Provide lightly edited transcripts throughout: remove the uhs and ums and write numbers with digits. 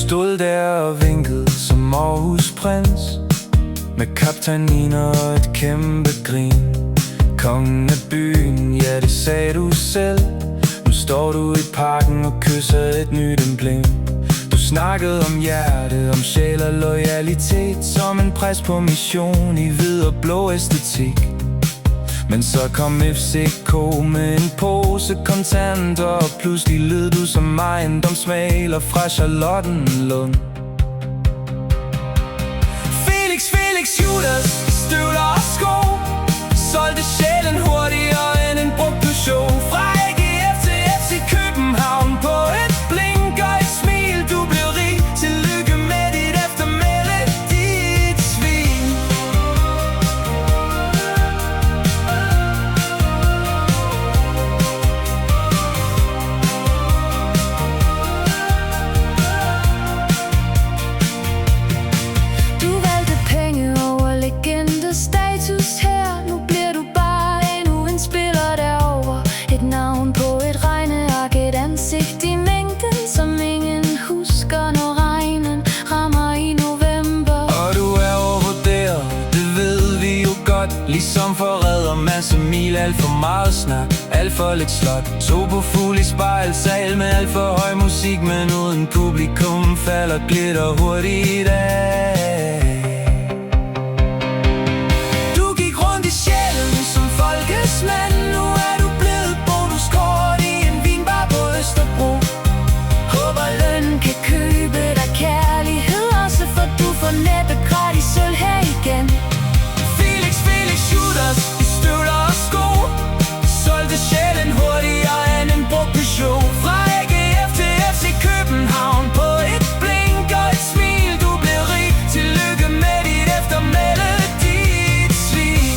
stod der og vinkede som Aarhus prins, med kaptajniner og et kæmpe grin. Kongen af byen, ja det sagde du selv. Nu står du i parken og kysser et nyt emblem. Du snakkede om hjerte, om sjæl og loyalitet, som en præst på mission i hvid og blå æstetik. Men så kom FCK med en pose kontanter, og pludselig lød du som ejendomsmægler fra Charlottenlund. Felix Judas, støvler og sko, solgte sjælen hurtigere end en brugt Peugeot. Fra AGF til FC København på et blink og et smil. Du blev rig, tillykke med dit eftermæle, dit svin. Du valgte penge over legendestatus her. Nu bliver du bare endnu en spiller derover. Et navn på et regneark, et ansigt i mængden, som ingen husker, når regnen rammer i november. Og du er overvurderet, det ved vi jo godt. Ligesom forræder masse mil, alt for meget snak, alt for lidt slot. To på fuld i spejlsal med alt for høj musik, men uden publikum falder glitter hurtigt af. Du gik rundt i sjælen som folkesmand. Nu er du blevet bonuskort i en vinbar på Østerbro. Håber lønnen kan købe dig kærlighed, også for du får næppe gratis sølv her igen. Felix Judas, i støvler og sko, solgte sjælen hurtigere end en brugt Peugeot. Fra AGF til FC København på et blink og et smil. Du blev rig, tillykke med dit eftermæle, dit svin.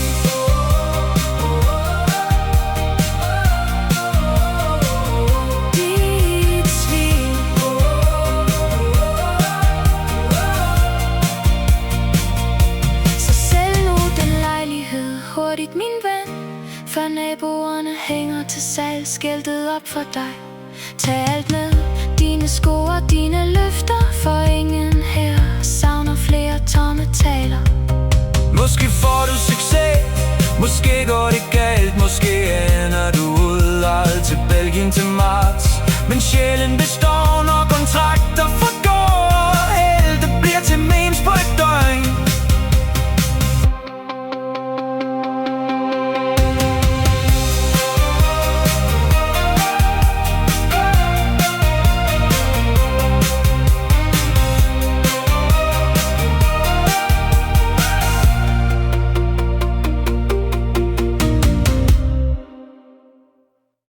Dit svin. Så sælg nu den lejlighed hurtigt, min ven, før naboerne hænger til salg skiltet op for dig. Tag alt med, dine sko og dine løfter, for ingen her savner flere tomme taler. Måske får du succes, måske går det galt, måske ender du udlejet til Belgien til marts. Men sjælen består